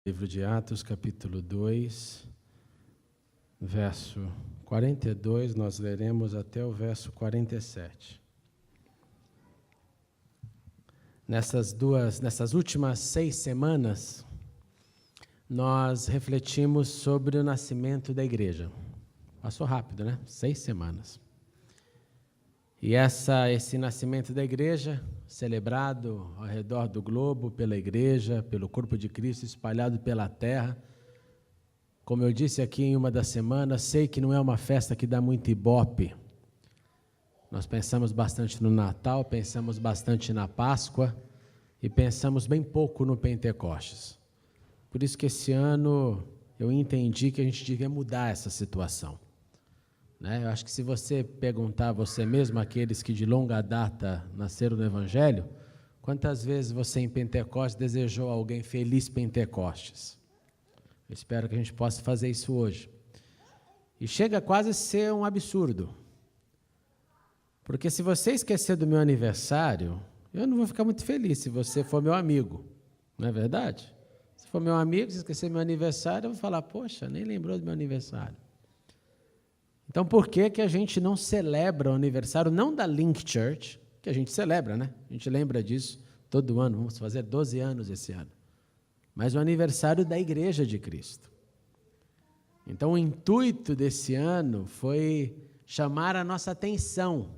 Livro de Atos, capítulo 2, verso 42, nós leremos até o verso 47. Nessas últimas 6 semanas, nós refletimos sobre o nascimento da igreja. Passou rápido, né? 6 semanas. E esse nascimento da igreja, celebrado ao redor do globo, pela igreja, pelo corpo de Cristo, espalhado pela terra. Como eu disse aqui em uma das semanas, sei que não é uma festa que dá muito ibope. Nós pensamos bastante no Natal, pensamos bastante na Páscoa e pensamos bem pouco no Pentecostes. Por isso que esse ano eu entendi que a gente devia mudar essa situação. Eu acho que se você perguntar a você mesmo, aqueles que de longa data nasceram no Evangelho, quantas vezes você em Pentecostes desejou a alguém feliz Pentecostes? Eu espero que a gente possa fazer isso hoje. E chega quase a ser um absurdo. Porque se você esquecer do meu aniversário, eu não vou ficar muito feliz se você for meu amigo. Não é verdade? Se for meu amigo, se esquecer do meu aniversário, eu vou falar, poxa, nem lembrou do meu aniversário. Então, por que a gente não celebra o aniversário, não da Link Church, que a gente celebra, né? A gente lembra disso todo ano, vamos fazer 12 anos esse ano. Mas o aniversário da Igreja de Cristo. Então, o intuito desse ano foi chamar a nossa atenção,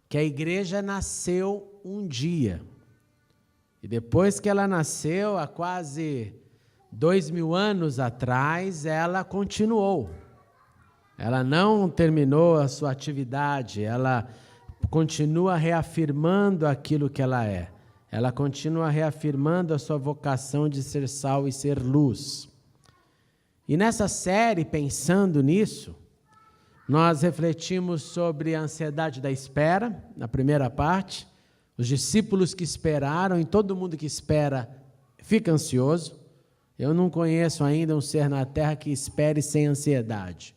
que a igreja nasceu um dia. E depois que ela nasceu, há quase 2000 anos atrás, ela continuou. Ela não terminou a sua atividade, ela continua reafirmando aquilo que ela é. Ela continua reafirmando a sua vocação de ser sal e ser luz. E nessa série, pensando nisso, nós refletimos sobre a ansiedade da espera, na primeira parte. Os discípulos que esperaram, e todo mundo que espera fica ansioso. Eu não conheço ainda um ser na terra que espere sem ansiedade.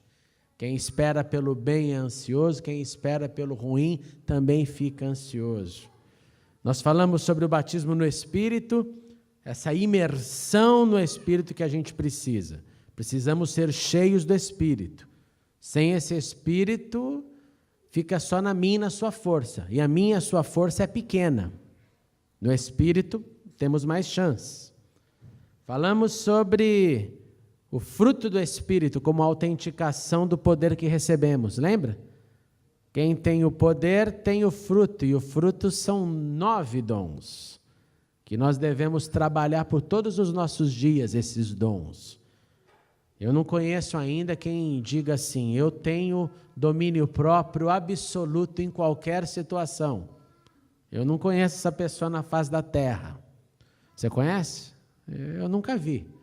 Quem espera pelo bem é ansioso, quem espera pelo ruim também fica ansioso. Nós falamos sobre o batismo no Espírito, essa imersão no Espírito que a gente precisa. Precisamos ser cheios do Espírito. Sem esse Espírito, fica só na minha e na sua força. E a minha e a sua força é pequena. No Espírito, temos mais chance. Falamos sobre o fruto do Espírito como autenticação do poder que recebemos, lembra? Quem tem o poder tem o fruto, e o fruto são 9 dons, que nós devemos trabalhar por todos os nossos dias, esses dons. Eu não conheço ainda quem diga assim, eu tenho domínio próprio absoluto em qualquer situação. Eu não conheço essa pessoa na face da terra. Você conhece? Eu nunca vi.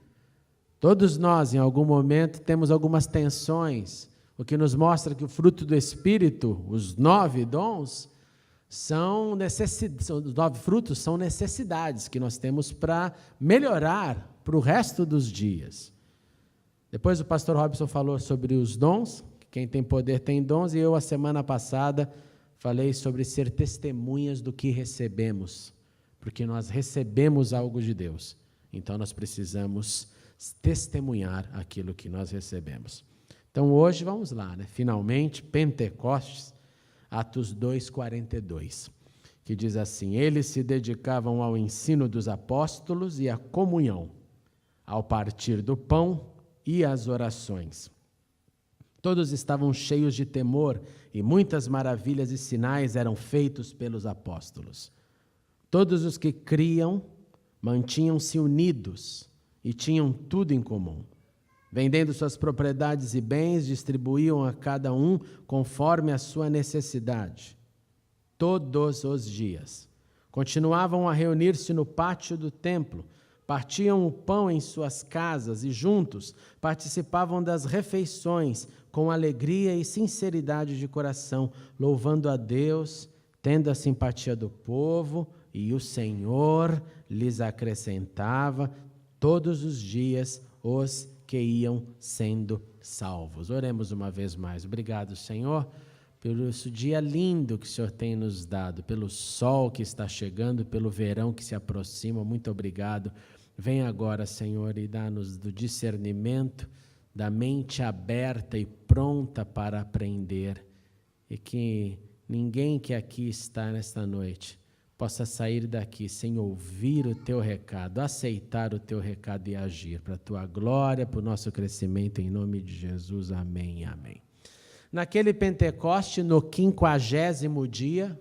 Todos nós, em algum momento, temos algumas tensões, o que nos mostra que o fruto do Espírito, os 9 dons, os 9 frutos são necessidades que nós temos para melhorar para o resto dos dias. Depois o pastor Robson falou sobre os dons, quem tem poder tem dons, e eu, a semana passada, falei sobre ser testemunhas do que recebemos, porque nós recebemos algo de Deus, então nós precisamos testemunhar aquilo que nós recebemos. Então hoje vamos lá, finalmente, Pentecostes, Atos 2:42, que diz assim, eles se dedicavam ao ensino dos apóstolos e à comunhão, ao partir do pão e às orações. Todos estavam cheios de temor e muitas maravilhas e sinais eram feitos pelos apóstolos. Todos os que criam mantinham-se unidos e tinham tudo em comum. Vendendo suas propriedades e bens, distribuíam a cada um conforme a sua necessidade. Todos os dias. Continuavam a reunir-se no pátio do templo, partiam o pão em suas casas e juntos participavam das refeições com alegria e sinceridade de coração, louvando a Deus, tendo a simpatia do povo, e o Senhor lhes acrescentava todos os dias os que iam sendo salvos. Oremos uma vez mais. Obrigado, Senhor, pelo esse dia lindo que o Senhor tem nos dado, pelo sol que está chegando, pelo verão que se aproxima. Muito obrigado Vem agora, Senhor, e dá-nos do discernimento, da mente aberta e pronta para aprender, e que ninguém que aqui está nesta noite possa sair daqui sem ouvir o Teu recado, aceitar o Teu recado e agir para a Tua glória, para o nosso crescimento, em nome de Jesus. Amém e amém. Naquele Pentecoste, no 50º dia,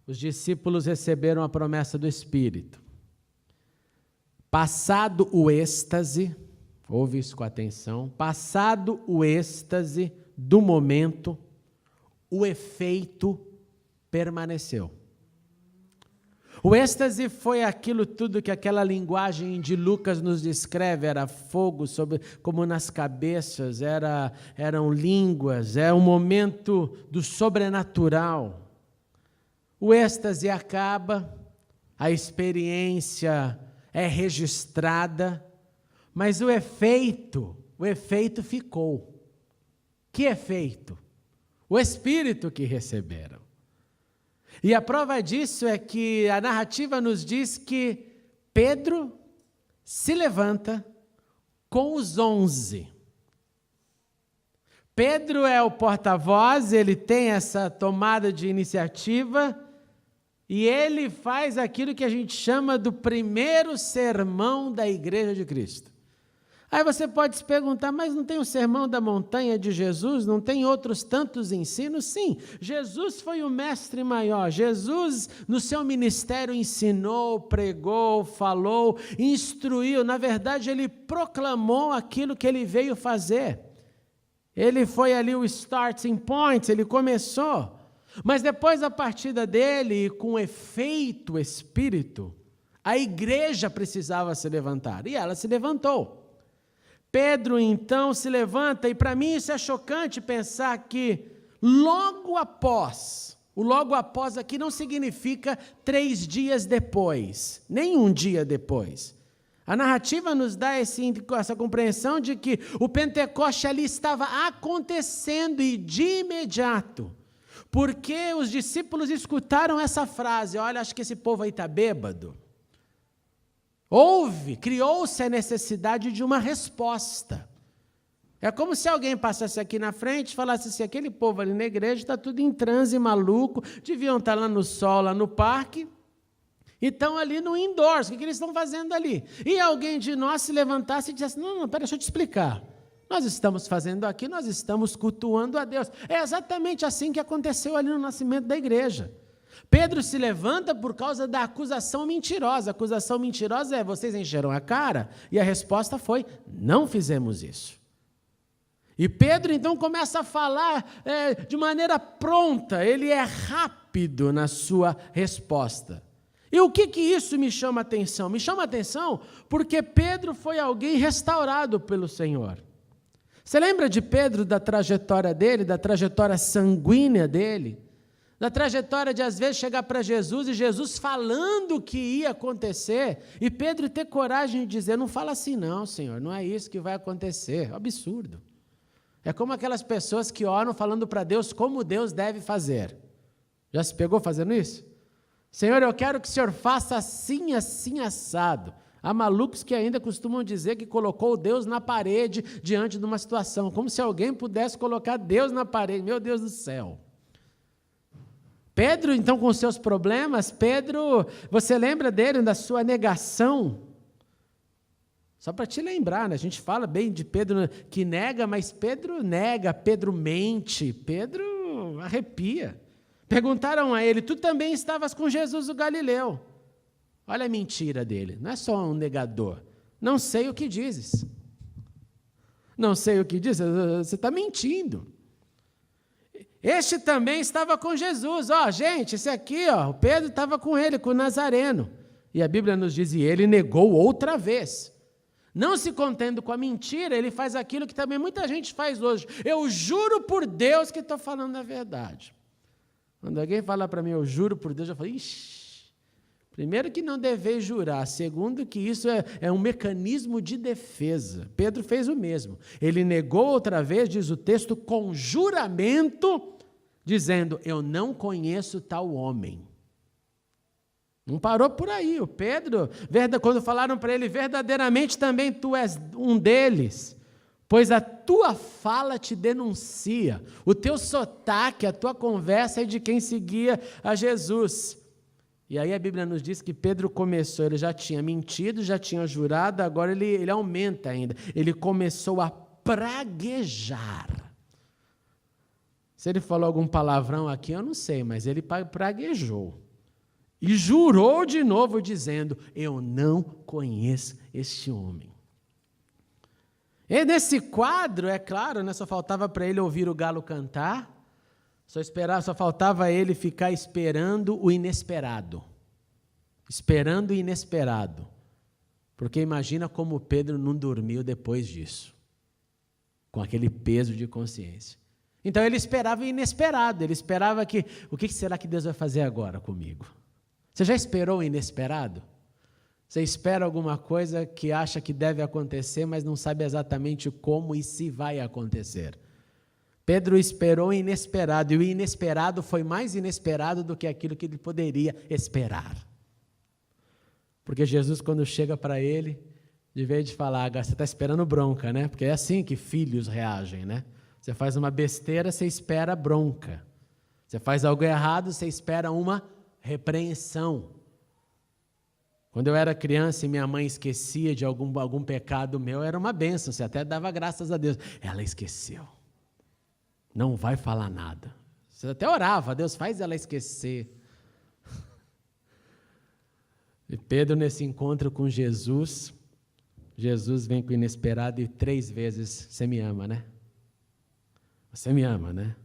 os discípulos receberam a promessa do Espírito. Passado o êxtase, ouve isso com atenção, passado o êxtase do momento, o efeito permaneceu. O êxtase foi aquilo tudo que aquela linguagem de Lucas nos descreve, era fogo como nas cabeças, eram línguas, é um momento do sobrenatural. O êxtase acaba, a experiência é registrada, mas o efeito ficou. Que efeito? O Espírito que receberam. E a prova disso é que a narrativa nos diz que Pedro se levanta com os 11. Pedro é o porta-voz, ele tem essa tomada de iniciativa, e ele faz aquilo que a gente chama do primeiro sermão da Igreja de Cristo. Aí você pode se perguntar, mas não tem o sermão da montanha de Jesus? Não tem outros tantos ensinos? Sim, Jesus foi o mestre maior. Jesus, no seu ministério, ensinou, pregou, falou, instruiu. Na verdade, ele proclamou aquilo que ele veio fazer. Ele foi ali o starting point, ele começou. Mas depois da partida dele, com efeito Espírito, a igreja precisava se levantar, e ela se levantou. Pedro, então, se levanta, e para mim isso é chocante pensar que logo após, o logo após aqui não significa 3 dias depois, nem um dia depois. A narrativa nos dá essa compreensão de que o Pentecoste ali estava acontecendo, e de imediato, porque os discípulos escutaram essa frase, olha, acho que esse povo aí está bêbado. Criou-se a necessidade de uma resposta. É como se alguém passasse aqui na frente e falasse assim, aquele povo ali na igreja está tudo em transe, maluco, deviam estar lá no sol, lá no parque, e estão ali no indoors, o que eles estão fazendo ali? E alguém de nós se levantasse e dissesse, não, pera, deixa eu te explicar. Nós estamos fazendo aqui, nós estamos cultuando a Deus. É exatamente assim que aconteceu ali no nascimento da igreja. Pedro se levanta por causa da acusação mentirosa. A acusação mentirosa é, vocês encheram a cara? E a resposta foi, não fizemos isso. E Pedro então começa a falar de maneira pronta, ele é rápido na sua resposta. E o que isso me chama a atenção? Me chama a atenção porque Pedro foi alguém restaurado pelo Senhor. Você lembra de Pedro, da trajetória dele, da trajetória sanguínea dele? Da trajetória de, às vezes, chegar para Jesus e Jesus falando o que ia acontecer, e Pedro ter coragem de dizer, não fala assim não, Senhor, não é isso que vai acontecer. É um absurdo. É como aquelas pessoas que oram falando para Deus como Deus deve fazer. Já se pegou fazendo isso? Senhor, eu quero que o Senhor faça assim, assim, assado. Há malucos que ainda costumam dizer que colocou Deus na parede diante de uma situação, como se alguém pudesse colocar Deus na parede. Meu Deus do céu. Pedro, então, com seus problemas, Pedro, você lembra dele, da sua negação? Só para te lembrar, né? A gente fala bem de Pedro que nega, mas Pedro nega, Pedro mente, Pedro arrepia. Perguntaram a ele, tu também estavas com Jesus o Galileu? Olha a mentira dele, não é só um negador. Não sei o que dizes. Não sei o que dizes, você está mentindo. Este também estava com Jesus. Gente, esse aqui, o Pedro estava com ele, com o Nazareno. E a Bíblia nos diz, e ele negou outra vez. Não se contendo com a mentira, ele faz aquilo que também muita gente faz hoje. Eu juro por Deus que estou falando a verdade. Quando alguém fala para mim, eu juro por Deus, eu falo, ixi. Primeiro que não deveis jurar, segundo que isso é um mecanismo de defesa. Pedro fez o mesmo. Ele negou outra vez, diz o texto, com juramento, dizendo, eu não conheço tal homem. Não parou por aí. O Pedro, quando falaram para ele, verdadeiramente também tu és um deles, pois a tua fala te denuncia, o teu sotaque, a tua conversa é de quem seguia a Jesus. E aí a Bíblia nos diz que Pedro começou, ele já tinha mentido, já tinha jurado, agora ele aumenta ainda. Ele começou a praguejar. Se ele falou algum palavrão aqui, eu não sei, mas ele praguejou. E jurou de novo, dizendo, eu não conheço este homem. E nesse quadro, é claro, né, só faltava para ele ouvir o galo cantar, só faltava ele ficar esperando o inesperado. Esperando o inesperado. Porque imagina como Pedro não dormiu depois disso, com aquele peso de consciência. Então ele esperava o inesperado, ele esperava que, o que será que Deus vai fazer agora comigo? Você já esperou o inesperado? Você espera alguma coisa que acha que deve acontecer, mas não sabe exatamente como e se vai acontecer. Pedro esperou o inesperado, e o inesperado foi mais inesperado do que aquilo que ele poderia esperar. Porque Jesus, quando chega para ele, de vez de falar, você está esperando bronca, né? Porque é assim que filhos reagem, né? Você faz uma besteira, você espera bronca. Você faz algo errado, você espera uma repreensão. Quando eu era criança e minha mãe esquecia de algum pecado meu, era uma bênção, você até dava graças a Deus. Ela esqueceu. Não vai falar nada. Você até orava, Deus faz ela esquecer. E Pedro, nesse encontro com Jesus, Jesus vem com o inesperado e 3 vezes, você me ama, né? Você me ama, né?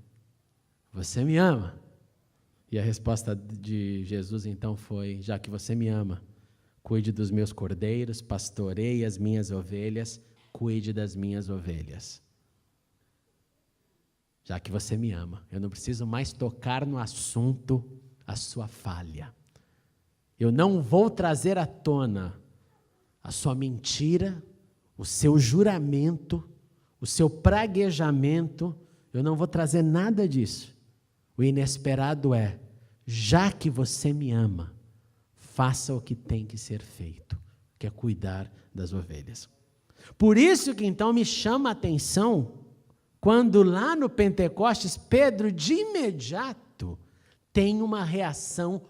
Você me ama. E a resposta de Jesus então foi, já que você me ama, cuide dos meus cordeiros, pastoreie as minhas ovelhas, cuide das minhas ovelhas. Já que você me ama, eu não preciso mais tocar no assunto, a sua falha. Eu não vou trazer à tona a sua mentira, o seu juramento, o seu praguejamento, eu não vou trazer nada disso. O inesperado é, já que você me ama, faça o que tem que ser feito, que é cuidar das ovelhas. Por isso que então me chama a atenção, quando lá no Pentecostes, Pedro de imediato tem uma reação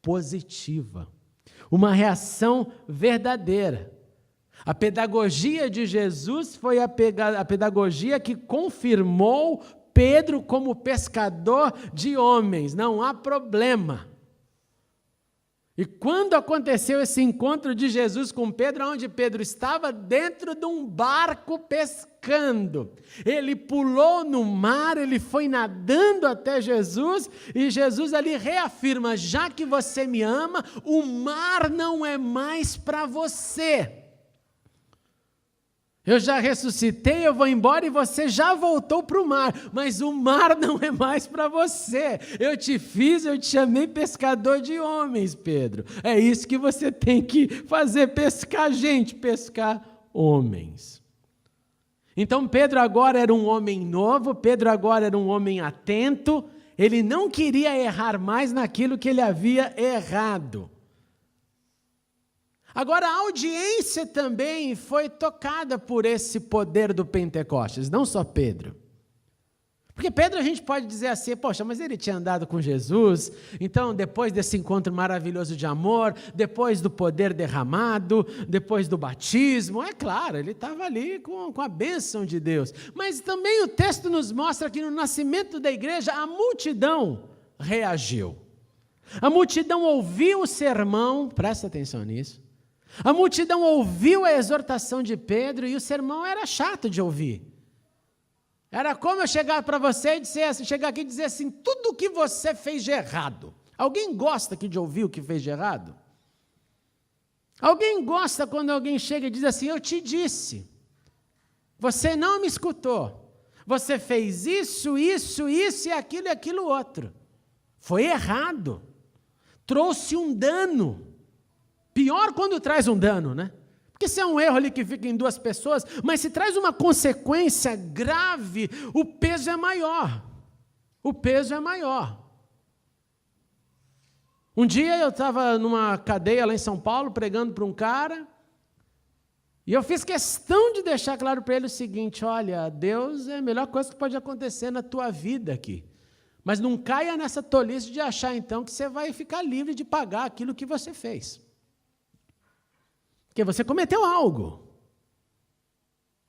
positiva, uma reação verdadeira. A pedagogia de Jesus foi a pedagogia que confirmou Pedro como pescador de homens, não há problema. E quando aconteceu esse encontro de Jesus com Pedro, onde Pedro estava dentro de um barco pescando, ele pulou no mar, ele foi nadando até Jesus, e Jesus ali reafirma, já que você me ama, o mar não é mais para você. Eu já ressuscitei, eu vou embora e você já voltou para o mar, mas o mar não é mais para você. Eu te chamei pescador de homens, Pedro. É isso que você tem que fazer, pescar gente, pescar homens. Então Pedro agora era um homem novo, Pedro agora era um homem atento, ele não queria errar mais naquilo que ele havia errado. Agora, a audiência também foi tocada por esse poder do Pentecostes, não só Pedro. Porque Pedro a gente pode dizer assim, poxa, mas ele tinha andado com Jesus, então depois desse encontro maravilhoso de amor, depois do poder derramado, depois do batismo, é claro, ele estava ali com a bênção de Deus. Mas também o texto nos mostra que no nascimento da igreja a multidão reagiu. A multidão ouviu o sermão, presta atenção nisso, a multidão ouviu a exortação de Pedro e o sermão era chato de ouvir. Era como eu chegar para você e chegar aqui e dizer assim, tudo o que você fez de errado. Alguém gosta aqui de ouvir o que fez de errado? Alguém gosta quando alguém chega e diz assim, eu te disse, você não me escutou, você fez isso e aquilo outro. Foi errado, trouxe um dano. Pior quando traz um dano, né? Porque se é um erro ali que fica em 2 pessoas, mas se traz uma consequência grave, o peso é maior. O peso é maior. Um dia eu estava numa cadeia lá em São Paulo, pregando para um cara, e eu fiz questão de deixar claro para ele o seguinte: olha, Deus é a melhor coisa que pode acontecer na tua vida aqui. Mas não caia nessa tolice de achar, então, que você vai ficar livre de pagar aquilo que você fez. Porque você cometeu algo.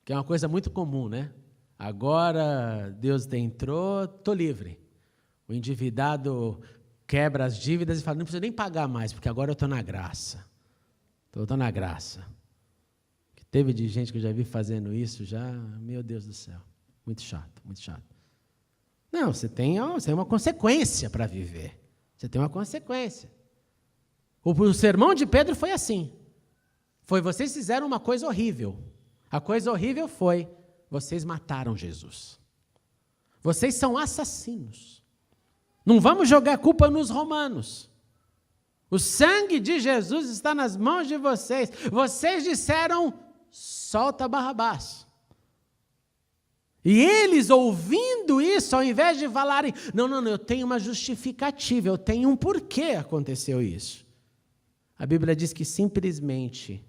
Que é uma coisa muito comum, né? Agora Deus entrou, estou livre. O endividado quebra as dívidas e fala: não preciso nem pagar mais, porque agora eu estou na graça. Estou na graça. Que teve de gente que eu já vi fazendo isso já, meu Deus do céu. Muito chato, muito chato. Não, você tem uma consequência para viver. Você tem uma consequência. O sermão de Pedro foi assim. Vocês fizeram uma coisa horrível. A coisa horrível foi: vocês mataram Jesus. Vocês são assassinos. Não vamos jogar a culpa nos romanos. O sangue de Jesus está nas mãos de vocês. Vocês disseram: solta Barrabás. E eles, ouvindo isso, ao invés de falarem: não, eu tenho uma justificativa, eu tenho um porquê aconteceu isso. A Bíblia diz que simplesmente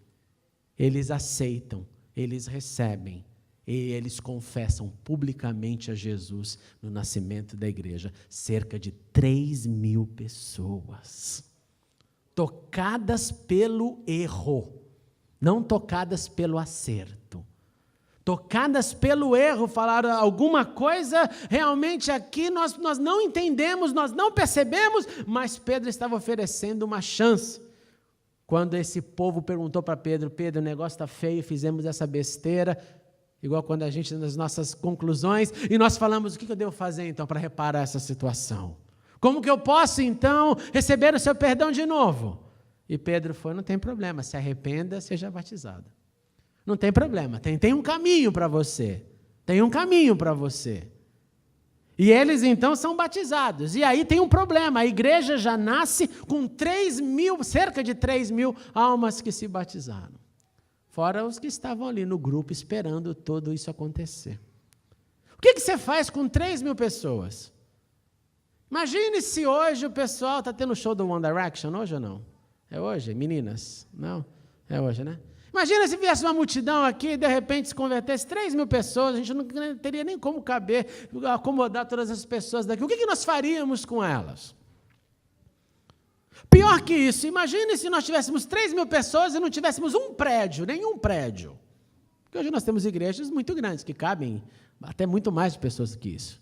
eles aceitam, eles recebem, e eles confessam publicamente a Jesus no nascimento da igreja. Cerca de 3.000 pessoas, tocadas pelo erro, não tocadas pelo acerto. Tocadas pelo erro, falaram alguma coisa, realmente aqui nós não entendemos, nós não percebemos, mas Pedro estava oferecendo uma chance. Quando esse povo perguntou para Pedro: Pedro, o negócio está feio, fizemos essa besteira, igual quando a gente, nas nossas conclusões, e nós falamos: o que eu devo fazer então para reparar essa situação? Como que eu posso então receber o seu perdão de novo? E Pedro foi: não tem problema, se arrependa, seja batizado. Não tem problema, tem um caminho para você. Tem um caminho para você. E eles então são batizados. E aí tem um problema: a igreja já nasce com 3.000, cerca de 3.000 almas que se batizaram. Fora os que estavam ali no grupo esperando tudo isso acontecer. O que você faz com 3.000 pessoas? Imagine se hoje o pessoal está tendo show do One Direction, hoje ou não? É hoje, meninas? Não? É hoje, né? Imagina se viesse uma multidão aqui e de repente se convertesse 3.000 pessoas, a gente não teria nem como acomodar todas as pessoas daqui. O que nós faríamos com elas? Pior que isso, imagine se nós tivéssemos 3.000 pessoas e não tivéssemos nenhum prédio. Porque hoje nós temos igrejas muito grandes, que cabem até muito mais de pessoas do que isso.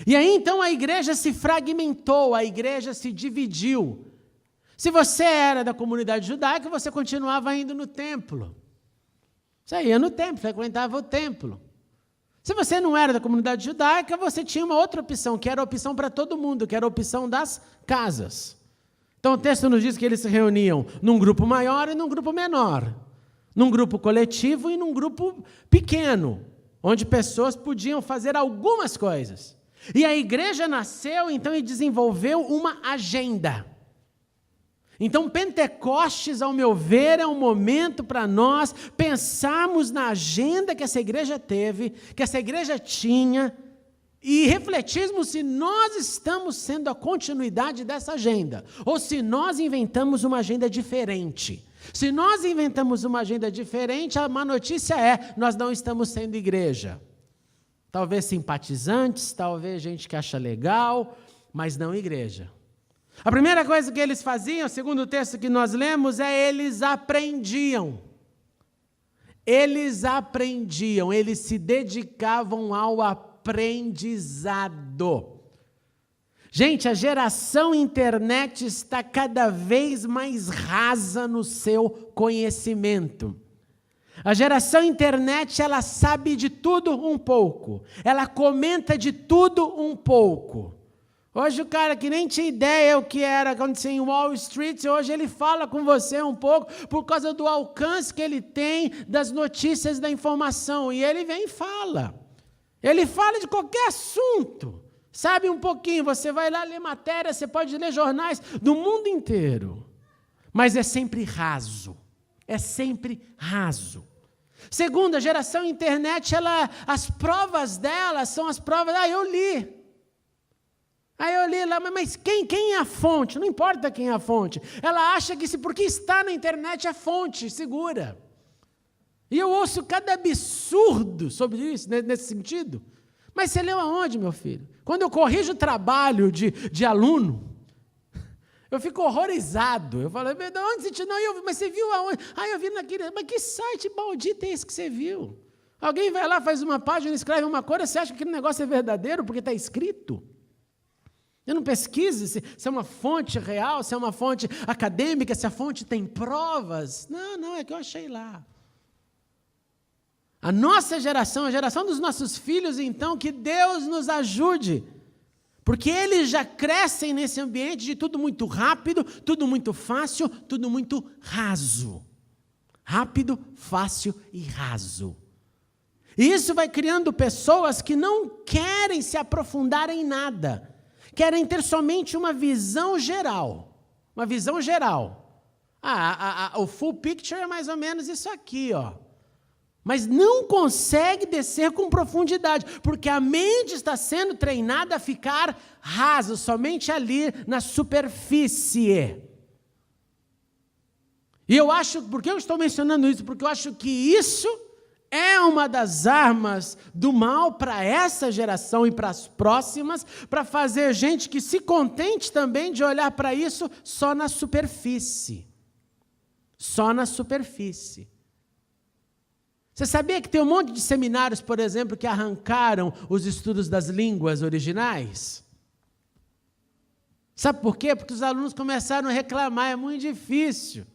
E aí então a igreja se fragmentou, a igreja se dividiu. Se você era da comunidade judaica, você continuava indo no templo. Você ia no templo, frequentava o templo. Se você não era da comunidade judaica, você tinha uma outra opção, que era a opção para todo mundo, que era a opção das casas. Então o texto nos diz que eles se reuniam num grupo maior e num grupo menor. Num grupo coletivo e num grupo pequeno, onde pessoas podiam fazer algumas coisas. E a igreja nasceu, então, e desenvolveu uma agenda. Então, Pentecostes, ao meu ver, é um momento para nós pensarmos na agenda que essa igreja teve, que essa igreja tinha, e refletirmos se nós estamos sendo a continuidade dessa agenda, ou se nós inventamos uma agenda diferente. Se nós inventamos uma agenda diferente, a má notícia é: nós não estamos sendo igreja. Talvez simpatizantes, talvez gente que acha legal, mas não igreja. A primeira coisa que eles faziam, segundo o texto que nós lemos, é eles aprendiam. Eles aprendiam, eles se dedicavam ao aprendizado. Gente, a geração internet está cada vez mais rasa no seu conhecimento. A geração internet, ela sabe de tudo um pouco. Ela comenta de tudo um pouco. Hoje o cara que nem tinha ideia o que era acontecer em Wall Street, hoje ele fala com você um pouco por causa do alcance que ele tem das notícias da informação. E ele vem e fala. Ele fala de qualquer assunto. Sabe um pouquinho, você vai lá ler matéria, você pode ler jornais do mundo inteiro. Mas é sempre raso. É sempre raso. Segundo, a geração internet, as provas dela são as provas, eu li. Aí eu li lá, mas quem é a fonte? Não importa quem é a fonte. Ela acha que porque está na internet é fonte segura. E eu ouço cada absurdo sobre isso, nesse sentido. Mas você leu aonde, meu filho? Quando eu corrijo o trabalho de aluno, eu fico horrorizado. Eu falo, de onde você tirou? Mas você viu aonde? Eu vi naquele... Mas que site maldito é esse que você viu? Alguém vai lá, faz uma página, escreve uma coisa, você acha que aquele negócio é verdadeiro porque está escrito? Eu não pesquiso se é uma fonte real, se é uma fonte acadêmica, se a fonte tem provas. Não, é que eu achei lá. A nossa geração, a geração dos nossos filhos, então, que Deus nos ajude. Porque eles já crescem nesse ambiente de tudo muito rápido, tudo muito fácil, tudo muito raso. Rápido, fácil e raso. E isso vai criando pessoas que não querem se aprofundar em nada. Querem ter somente uma visão geral. Uma visão geral. O full picture é mais ou menos isso aqui, ó. Mas não consegue descer com profundidade, porque a mente está sendo treinada a ficar rasa, somente ali na superfície. E eu acho, por que eu estou mencionando isso? Porque eu acho que isso é uma das armas do mal para essa geração e para as próximas, para fazer gente que se contente também de olhar para isso só na superfície. Só na superfície. Você sabia que tem um monte de seminários, por exemplo, que arrancaram os estudos das línguas originais? Sabe por quê? Porque os alunos começaram a reclamar, é muito difícil.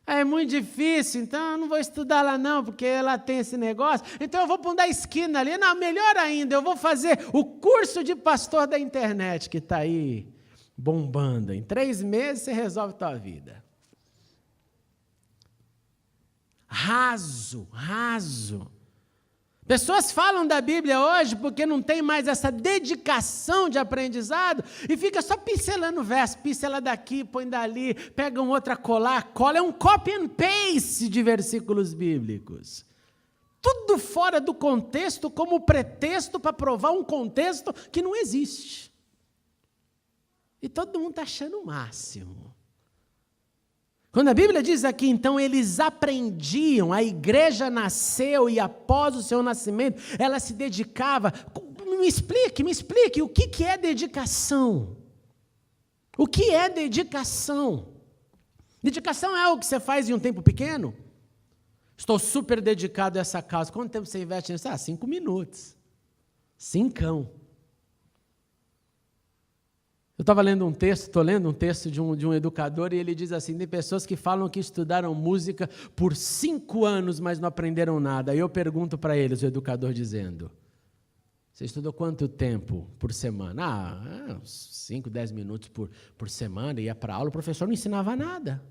É muito difícil, então eu não vou estudar lá não, porque lá tem esse negócio. Então eu vou para um da esquina ali. Não, melhor ainda, eu vou fazer o curso de pastor da internet, que está aí bombando. Em 3 meses você resolve a tua vida. Raso. Pessoas falam da Bíblia hoje porque não tem mais essa dedicação de aprendizado e fica só pincelando o verso, pincela daqui, põe dali, pega um outro a colar, cola, é um copy and paste de versículos bíblicos. Tudo fora do contexto como pretexto para provar um contexto que não existe. E todo mundo está achando o máximo. Quando a Bíblia diz aqui, então, eles aprendiam, a igreja nasceu e após o seu nascimento, ela se dedicava. Me explique, o que é dedicação? O que é dedicação? Dedicação é algo que você faz em um tempo pequeno? Estou super dedicado a essa causa. Quanto tempo você investe nisso? 5 minutos. 5. Eu estou lendo um texto de um educador e ele diz assim, tem pessoas que falam que estudaram música por 5 anos, mas não aprenderam nada. Aí eu pergunto para eles, o educador dizendo, você estudou quanto tempo por semana? 5, 10 minutos por semana, ia para aula, o professor não ensinava nada.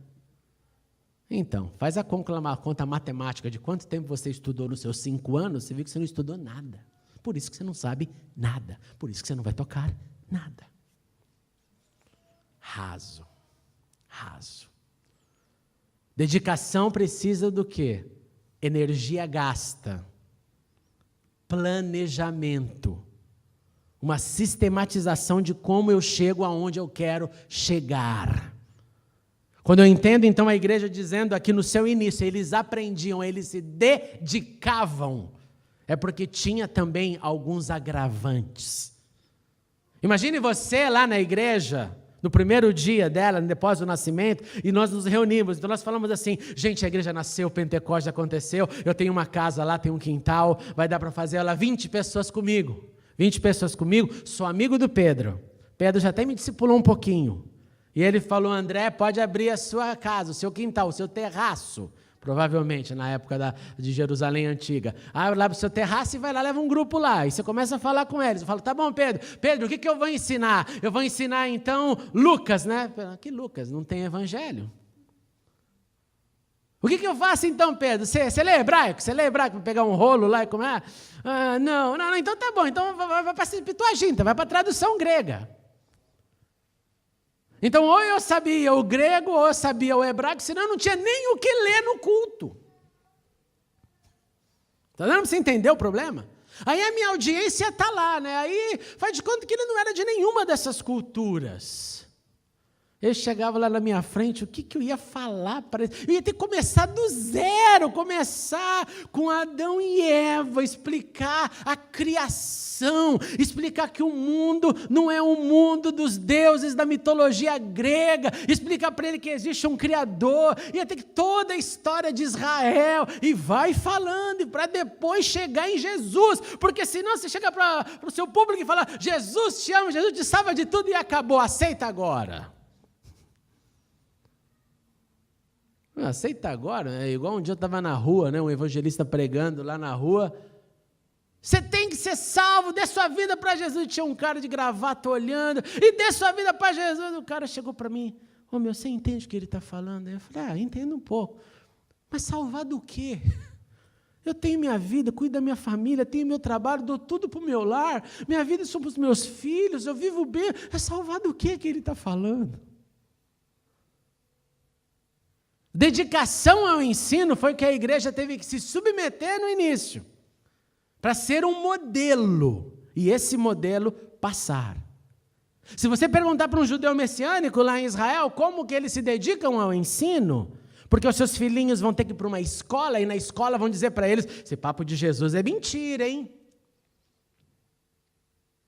Então, faz a conta matemática de quanto tempo você estudou nos seus 5 anos, você viu que você não estudou nada. Por isso que você não sabe nada, por isso que você não vai tocar nada. Raso. Dedicação precisa do quê? Energia gasta. Planejamento. Uma sistematização de como eu chego aonde eu quero chegar. Quando eu entendo, então, a igreja dizendo aqui no seu início, eles aprendiam, eles se dedicavam. É porque tinha também alguns agravantes. Imagine você lá na igreja, no primeiro dia dela, depois do nascimento, e nós nos reunimos, então nós falamos assim, gente, a igreja nasceu, o Pentecostes aconteceu, eu tenho uma casa lá, tenho um quintal, vai dar para fazer ela 20 pessoas comigo, sou amigo do Pedro já até me discipulou um pouquinho, e ele falou, André, pode abrir a sua casa, o seu quintal, o seu terraço, provavelmente na época de Jerusalém Antiga. Abre lá para o seu terraço e vai lá, leva um grupo lá. E você começa a falar com eles. Eu falo, tá bom, Pedro, o que eu vou ensinar? Eu vou ensinar, então, Lucas, né? Que Lucas? Não tem evangelho. O que eu faço, então, Pedro? Você lê hebraico? Você lê hebraico para pegar um rolo lá e comer? Não, então tá bom. Então vai para a Septuaginta, vai para a tradução grega. Então, ou eu sabia o grego, ou eu sabia o hebraico, senão eu não tinha nem o que ler no culto. Está dando para você entender o problema? Aí a minha audiência está lá, né? Aí faz de conta que ele não era de nenhuma dessas culturas. Ele chegava lá na minha frente, o que eu ia falar para ele? Eu ia ter que começar do zero, começar com Adão e Eva, explicar a criação, explicar que o mundo não é um mundo dos deuses da mitologia grega, explicar para ele que existe um Criador, ia ter que toda a história de Israel, e vai falando, para depois chegar em Jesus, porque senão você chega para o seu público e fala, Jesus te ama, Jesus te salva de tudo e acabou, aceita agora. Aceita agora, é igual um dia eu estava na rua, né, um evangelista pregando lá na rua, você tem que ser salvo, dê sua vida para Jesus, tinha um cara de gravata olhando, e dê sua vida para Jesus, o cara chegou para mim, você entende o que ele está falando? Eu falei, entendo um pouco, mas salvar do quê? Eu tenho minha vida, cuido da minha família, tenho meu trabalho, dou tudo para o meu lar, minha vida são para os meus filhos, eu vivo bem, é salvar do quê que ele está falando? Dedicação ao ensino foi que a igreja teve que se submeter no início, para ser um modelo, e esse modelo passar. Se você perguntar para um judeu messiânico lá em Israel, como que eles se dedicam ao ensino, porque os seus filhinhos vão ter que ir para uma escola, e na escola vão dizer para eles, esse papo de Jesus é mentira, hein?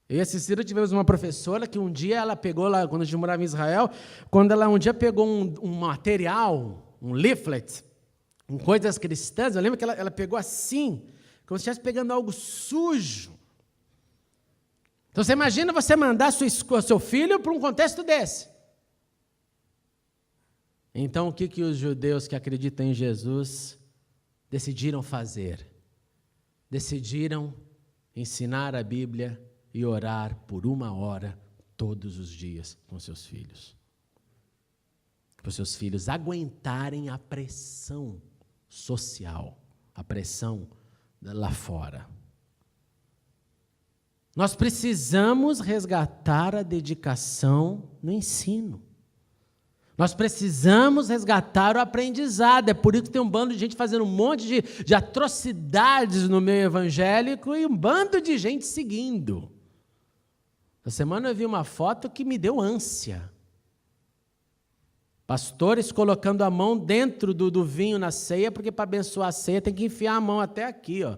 Eu e a Cecília tivemos uma professora que um dia ela pegou lá, quando a gente morava em Israel, quando ela um dia pegou um material, um leaflet, com coisas cristãs, eu lembro que ela pegou assim, como se estivesse pegando algo sujo. Então você imagina você mandar seu filho para um contexto desse. Então o que os judeus que acreditam em Jesus decidiram fazer? Decidiram ensinar a Bíblia e orar por 1 hora todos os dias com seus filhos. Para os seus filhos aguentarem a pressão social, a pressão lá fora. Nós precisamos resgatar a dedicação no ensino. Nós precisamos resgatar o aprendizado. É por isso que tem um bando de gente fazendo um monte de atrocidades no meio evangélico e um bando de gente seguindo. Essa semana eu vi uma foto que me deu ânsia. Pastores colocando a mão dentro do vinho na ceia, porque para abençoar a ceia tem que enfiar a mão até aqui, ó.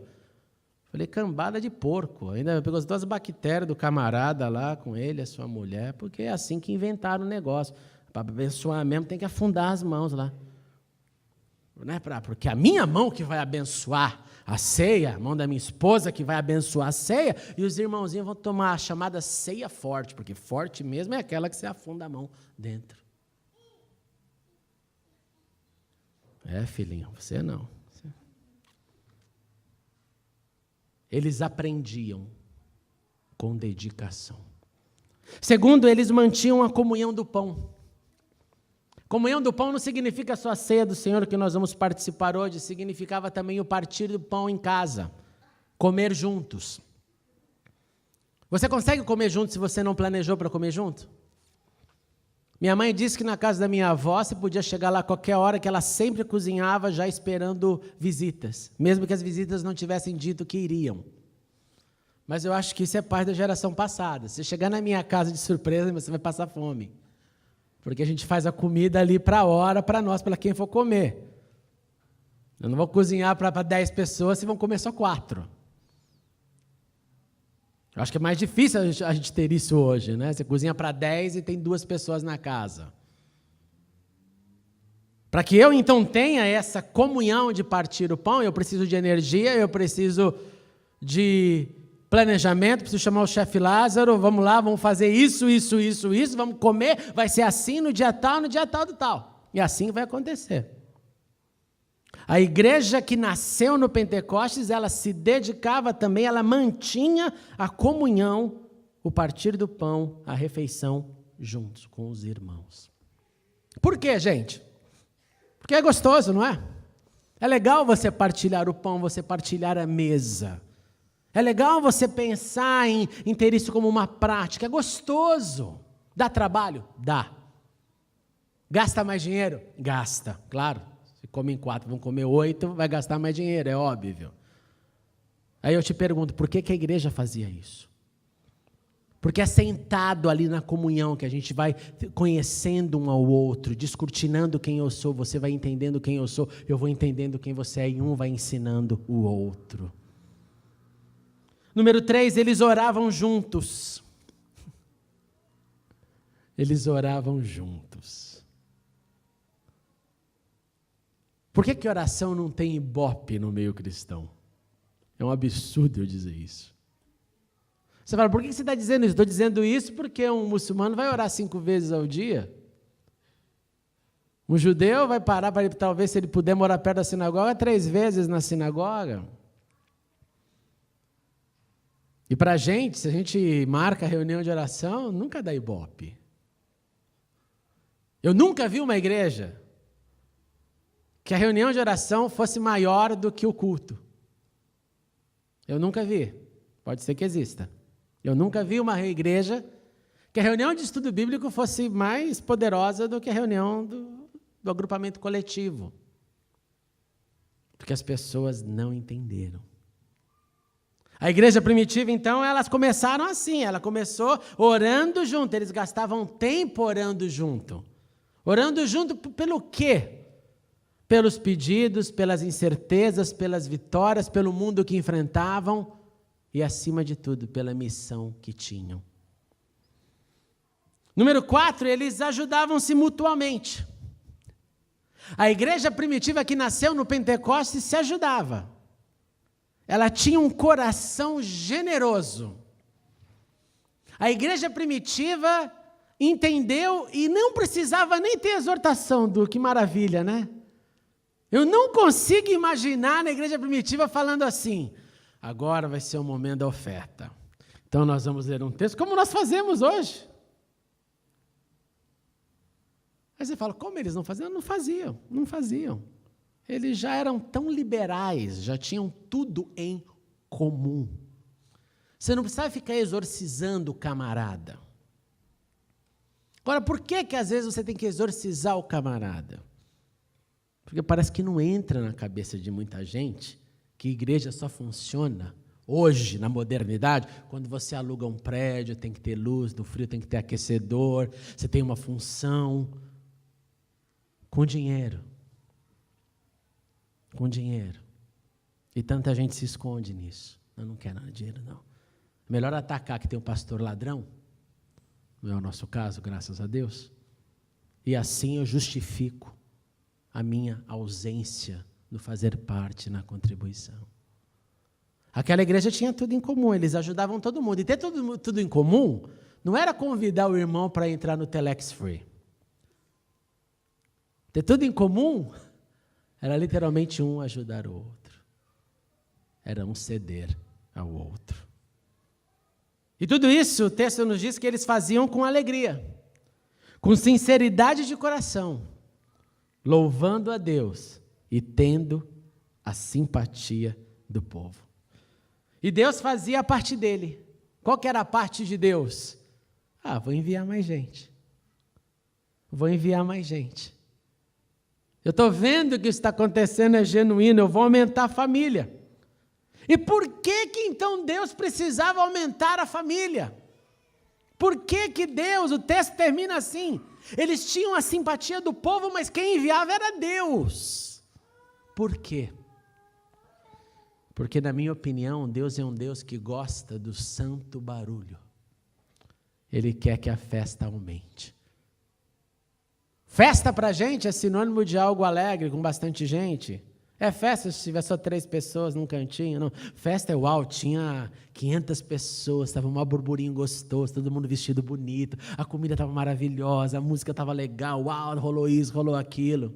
Falei, cambada de porco. Ainda pegou as 2 bactérias do camarada lá com ele, a sua mulher, porque é assim que inventaram o negócio. Para abençoar mesmo tem que afundar as mãos lá. Não é porque a minha mão que vai abençoar a ceia, a mão da minha esposa que vai abençoar a ceia, e os irmãozinhos vão tomar a chamada ceia forte, porque forte mesmo é aquela que você afunda a mão dentro. Filhinho, você não. Eles aprendiam com dedicação. Segundo, eles mantinham a comunhão do pão. Comunhão do pão não significa só a ceia do Senhor que nós vamos participar hoje, significava também o partir do pão em casa, comer juntos. Você consegue comer junto se você não planejou para comer junto? Minha mãe disse que na casa da minha avó você podia chegar lá a qualquer hora, que ela sempre cozinhava já esperando visitas, mesmo que as visitas não tivessem dito que iriam. Mas eu acho que isso é parte da geração passada. Se chegar na minha casa de surpresa, você vai passar fome. Porque a gente faz a comida ali para a hora, para nós, para quem for comer. Eu não vou cozinhar para 10 pessoas se vão comer só 4. Eu acho que é mais difícil a gente ter isso hoje, né? Você cozinha para 10 e tem 2 pessoas na casa. Para que eu, então, tenha essa comunhão de partir o pão, eu preciso de energia, eu preciso de planejamento, preciso chamar o chefe Lázaro, vamos lá, vamos fazer isso, vamos comer, vai ser assim no dia tal do tal. E assim vai acontecer. A igreja que nasceu no Pentecostes, ela se dedicava também, ela mantinha a comunhão, o partir do pão, a refeição juntos com os irmãos. Por quê, gente? Porque é gostoso, não é? É legal você partilhar o pão, você partilhar a mesa. É legal você pensar em ter isso como uma prática, é gostoso. Dá trabalho? Dá. Gasta mais dinheiro? Gasta, claro. Se comem 4, vão comer 8, vai gastar mais dinheiro, é óbvio. Aí eu te pergunto, por que a igreja fazia isso? Porque é sentado ali na comunhão que a gente vai conhecendo um ao outro, descortinando quem eu sou, você vai entendendo quem eu sou, eu vou entendendo quem você é, e um vai ensinando o outro. Número 3, eles oravam juntos. Eles oravam juntos. Por que oração não tem ibope no meio cristão? É um absurdo eu dizer isso. Você fala, por que você está dizendo isso? Estou dizendo isso porque um muçulmano vai orar 5 vezes ao dia. Um judeu vai parar para ele, talvez, se ele puder morar perto da sinagoga, 3 vezes na sinagoga. E para a gente, se a gente marca a reunião de oração, nunca dá ibope. Eu nunca vi uma igreja que a reunião de oração fosse maior do que o culto. Eu nunca vi. Pode ser que exista. Eu nunca vi uma igreja que a reunião de estudo bíblico fosse mais poderosa do que a reunião do agrupamento coletivo. Porque as pessoas não entenderam. A igreja primitiva, então, elas começaram assim, ela começou orando junto, eles gastavam tempo orando junto. Orando junto pelo quê? Pelos pedidos, pelas incertezas, pelas vitórias, pelo mundo que enfrentavam e, acima de tudo, pela missão que tinham. Número 4, eles ajudavam-se mutuamente. A igreja primitiva que nasceu no Pentecostes se ajudava. Ela tinha um coração generoso. A igreja primitiva entendeu e não precisava nem ter exortação, que maravilha, né? Eu não consigo imaginar na igreja primitiva falando assim, agora vai ser o momento da oferta. Então nós vamos ler um texto, como nós fazemos hoje. Aí você fala, como eles não faziam? Não faziam. Eles já eram tão liberais, já tinham tudo em comum. Você não precisava ficar exorcizando o camarada. Agora, por que às vezes você tem que exorcizar o camarada? Porque parece que não entra na cabeça de muita gente que igreja só funciona hoje, na modernidade, quando você aluga um prédio, tem que ter luz, no frio tem que ter aquecedor, você tem uma função, com dinheiro. Com dinheiro. E tanta gente se esconde nisso. Eu não quero nada de dinheiro, não. É melhor atacar que tem um pastor ladrão, não é o nosso caso, graças a Deus, e assim eu justifico a minha ausência no fazer parte, na contribuição. Aquela igreja tinha tudo em comum, eles ajudavam todo mundo. E ter tudo em comum não era convidar o irmão para entrar no Telex Free. Ter tudo em comum era literalmente um ajudar o outro. Era um ceder ao outro. E tudo isso, o texto nos diz que eles faziam com alegria, com sinceridade de coração, louvando a Deus e tendo a simpatia do povo. E Deus fazia a parte dele. Qual que era a parte de Deus? Vou enviar mais gente. Vou enviar mais gente. Eu estou vendo que isso está acontecendo é genuíno, eu vou aumentar a família. E por que então Deus precisava aumentar a família? Por que Deus, o texto termina assim, eles tinham a simpatia do povo, mas quem enviava era Deus. Por quê? Porque, na minha opinião, Deus é um Deus que gosta do santo barulho. Ele quer que a festa aumente. Festa para a gente é sinônimo de algo alegre, com bastante gente. É festa se tiver só 3 pessoas num cantinho, não. Festa é uau, tinha 500 pessoas, estava um burburinho gostoso, todo mundo vestido bonito, a comida estava maravilhosa, a música estava legal, uau, rolou isso, rolou aquilo.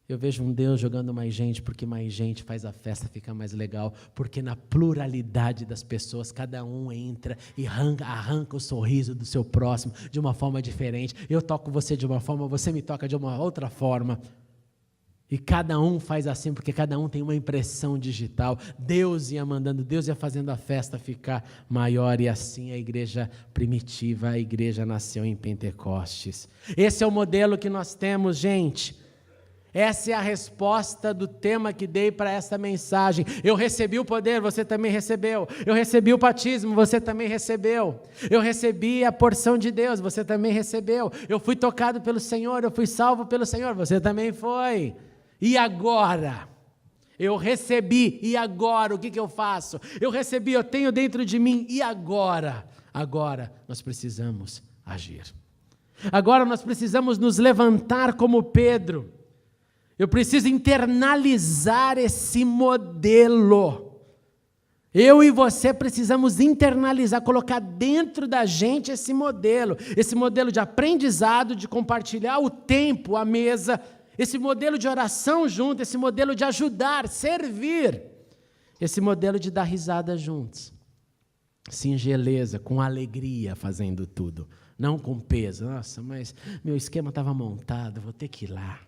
Eu vejo um Deus jogando mais gente, porque mais gente faz a festa ficar mais legal, porque na pluralidade das pessoas, cada um entra e arranca o sorriso do seu próximo de uma forma diferente. Eu toco você de uma forma, você me toca de uma outra forma. E cada um faz assim, porque cada um tem uma impressão digital. Deus ia mandando, Deus ia fazendo a festa ficar maior, e assim a igreja primitiva, a igreja nasceu em Pentecostes. Esse é o modelo que nós temos, gente. Essa é a resposta do tema que dei para essa mensagem. Eu recebi o poder, você também recebeu. Eu recebi o batismo, você também recebeu. Eu recebi a porção de Deus, você também recebeu. Eu fui tocado pelo Senhor, eu fui salvo pelo Senhor, você também foi. E agora? Eu recebi, e agora? O que eu faço? Eu recebi, eu tenho dentro de mim, e agora? Agora nós precisamos agir. Agora nós precisamos nos levantar como Pedro. Eu preciso internalizar esse modelo. Eu e você precisamos internalizar, colocar dentro da gente esse modelo de aprendizado, de compartilhar o tempo, a mesa, esse modelo de oração junto, esse modelo de ajudar, servir, esse modelo de dar risada juntos. Singeleza, com alegria fazendo tudo, não com peso. Nossa, mas meu esquema estava montado, vou ter que ir lá.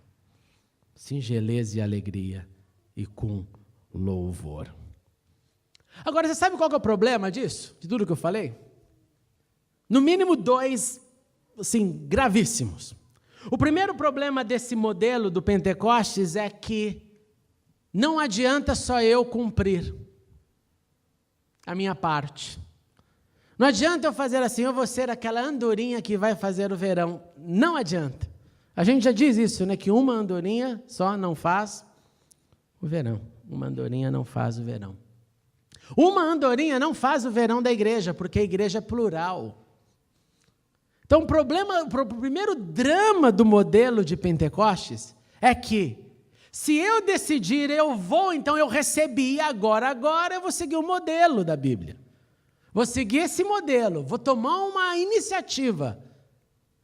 Singeleza e alegria e com louvor. Agora, você sabe qual que é o problema disso? De tudo que eu falei? No mínimo 2, assim, gravíssimos. O primeiro problema desse modelo do Pentecostes é que não adianta só eu cumprir a minha parte. Não adianta eu fazer assim, eu vou ser aquela andorinha que vai fazer o verão. Não adianta. A gente já diz isso, né? Que uma andorinha só não faz o verão. Uma andorinha não faz o verão. Uma andorinha não faz o verão da igreja, porque a igreja é plural. Então, o primeiro drama do modelo de Pentecostes é que, se eu decidir, eu vou, então eu recebi, agora eu vou seguir o modelo da Bíblia. Vou seguir esse modelo, vou tomar uma iniciativa.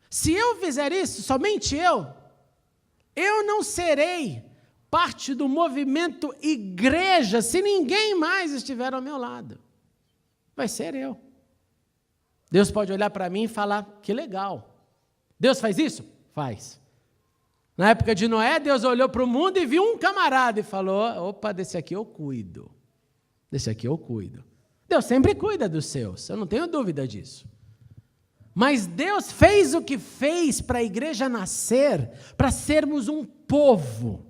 Se eu fizer isso, somente eu não serei parte do movimento igreja se ninguém mais estiver ao meu lado. Vai ser eu. Deus pode olhar para mim e falar, que legal. Deus faz isso? Faz. Na época de Noé, Deus olhou para o mundo e viu um camarada e falou, opa, desse aqui eu cuido. Desse aqui eu cuido. Deus sempre cuida dos seus, eu não tenho dúvida disso. Mas Deus fez o que fez para a igreja nascer, para sermos um povo.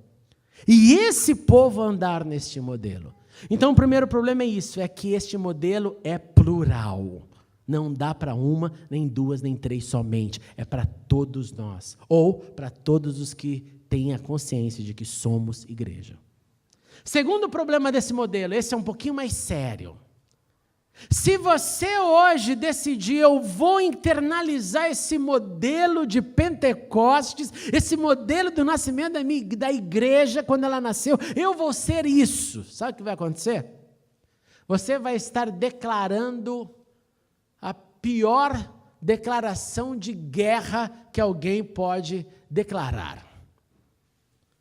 E esse povo andar neste modelo. Então o primeiro problema é isso, é que este modelo é plural. Não dá para uma, nem duas, nem três somente. É para todos nós. Ou para todos os que têm a consciência de que somos igreja. Segundo problema desse modelo, esse é um pouquinho mais sério. Se você hoje decidir, eu vou internalizar esse modelo de Pentecostes, esse modelo do nascimento da igreja, quando ela nasceu, eu vou ser isso. Sabe o que vai acontecer? Você vai estar declarando a pior declaração de guerra que alguém pode declarar.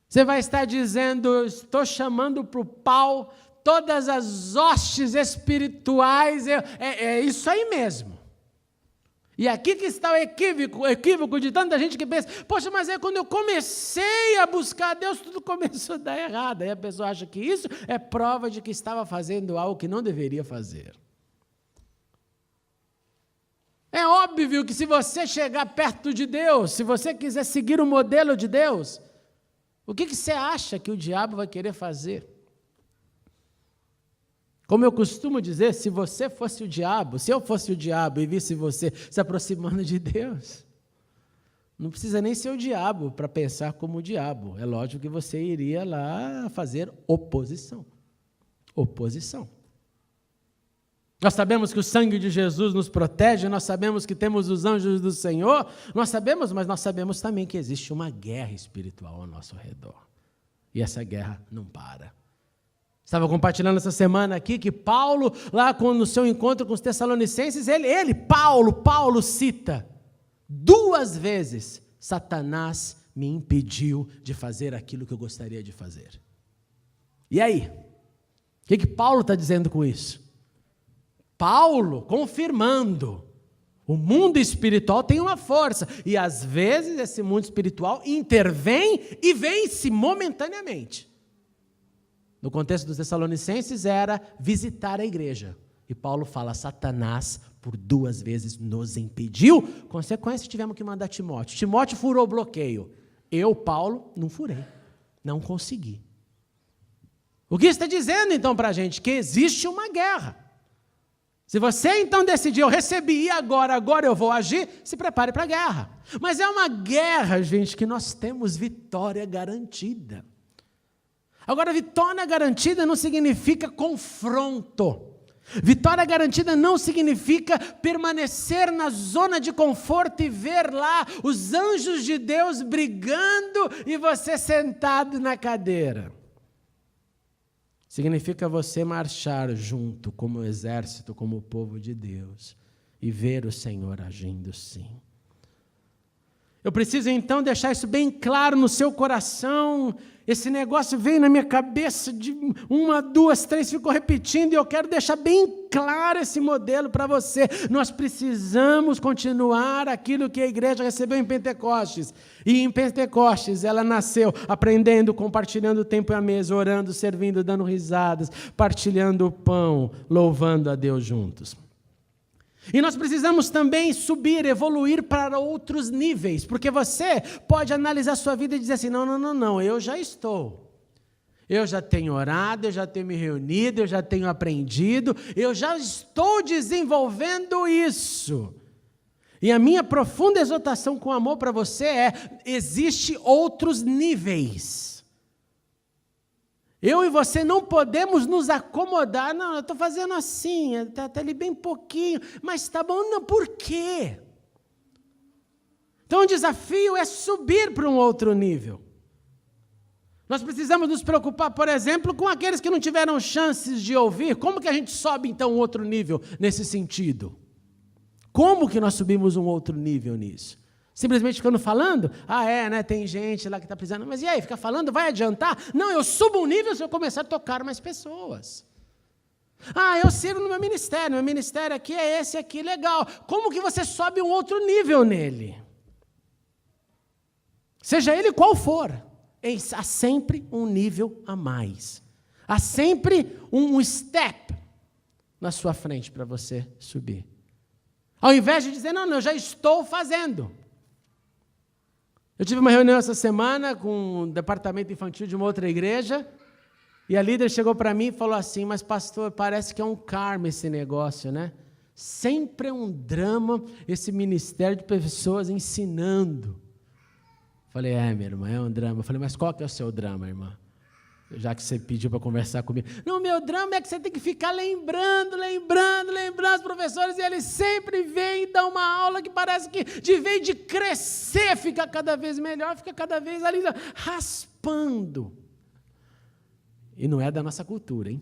Você vai estar dizendo, estou chamando para o pau todas as hostes espirituais, é isso aí mesmo. E aqui que está o equívoco de tanta gente que pensa, poxa, mas quando eu comecei a buscar Deus, tudo começou a dar errado. Aí a pessoa acha que isso é prova de que estava fazendo algo que não deveria fazer. É óbvio que se você chegar perto de Deus, se você quiser seguir o modelo de Deus, o que você acha que o diabo vai querer fazer? Como eu costumo dizer, se você fosse o diabo, se eu fosse o diabo e visse você se aproximando de Deus, não precisa nem ser o diabo para pensar como o diabo. É lógico que você iria lá fazer oposição. Oposição. Nós sabemos que o sangue de Jesus nos protege, nós sabemos que temos os anjos do Senhor, nós sabemos, mas nós sabemos também que existe uma guerra espiritual ao nosso redor. E essa guerra não para. Estava compartilhando essa semana aqui que Paulo, lá no seu encontro com os Tessalonicenses, Paulo cita 2 vezes, Satanás me impediu de fazer aquilo que eu gostaria de fazer. E aí? O que Paulo está dizendo com isso? Paulo confirmando, o mundo espiritual tem uma força, e às vezes esse mundo espiritual intervém e vence momentaneamente. No contexto dos Tessalonicenses era visitar a igreja. E Paulo fala, Satanás por 2 vezes nos impediu. Consequência, tivemos que mandar Timóteo. Timóteo furou o bloqueio. Eu, Paulo, não furei. Não consegui. O que está dizendo, então, para a gente? Que existe uma guerra. Se você, então, decidir, eu recebi, e agora eu vou agir, se prepare para a guerra. Mas é uma guerra, gente, que nós temos vitória garantida. Agora, vitória garantida não significa confronto. Vitória garantida não significa permanecer na zona de conforto e ver lá os anjos de Deus brigando e você sentado na cadeira. Significa você marchar junto como exército, como o povo de Deus e ver o Senhor agindo sim. Eu preciso então deixar isso bem claro no seu coração. Esse negócio veio na minha cabeça de 1, 2, 3, ficou repetindo e eu quero deixar bem claro esse modelo para você. Nós precisamos continuar aquilo que a igreja recebeu em Pentecostes. E em Pentecostes ela nasceu aprendendo, compartilhando o tempo à mesa, orando, servindo, dando risadas, partilhando o pão, louvando a Deus juntos. E nós precisamos também subir, evoluir para outros níveis, porque você pode analisar a sua vida e dizer assim, não, eu já estou. Eu já tenho orado, eu já tenho me reunido, eu já tenho aprendido, eu já estou desenvolvendo isso. E a minha profunda exortação com amor para você existe outros níveis. Eu e você não podemos nos acomodar, não, eu estou fazendo assim, está ali bem pouquinho, mas está bom, não, por quê? Então o desafio é subir para um outro nível. Nós precisamos nos preocupar, por exemplo, com aqueles que não tiveram chances de ouvir. Como que a gente sobe então um outro nível nesse sentido? Como que nós subimos um outro nível nisso? Simplesmente ficando falando? Tem gente lá que está precisando. Mas e aí, ficar falando, vai adiantar? Não, eu subo um nível se eu começar a tocar mais pessoas. Eu sirvo no meu ministério aqui é esse aqui, legal. Como que você sobe um outro nível nele? Seja ele qual for, há sempre um nível a mais. Há sempre um step na sua frente para você subir. Ao invés de dizer, não, eu já estou fazendo. Eu tive uma reunião essa semana com o departamento infantil de uma outra igreja, e a líder chegou para mim e falou assim, mas pastor, parece que é um karma esse negócio, né? Sempre é um drama esse ministério de pessoas ensinando. Falei, minha irmã, é um drama. Eu falei, mas qual que é o seu drama, irmã? Já que você pediu para conversar comigo. Não, meu drama é que você tem que ficar lembrando os professores, e eles sempre vêm e dão uma aula que parece que, de vez de crescer, fica cada vez melhor, fica cada vez ali raspando. E não é da nossa cultura, hein?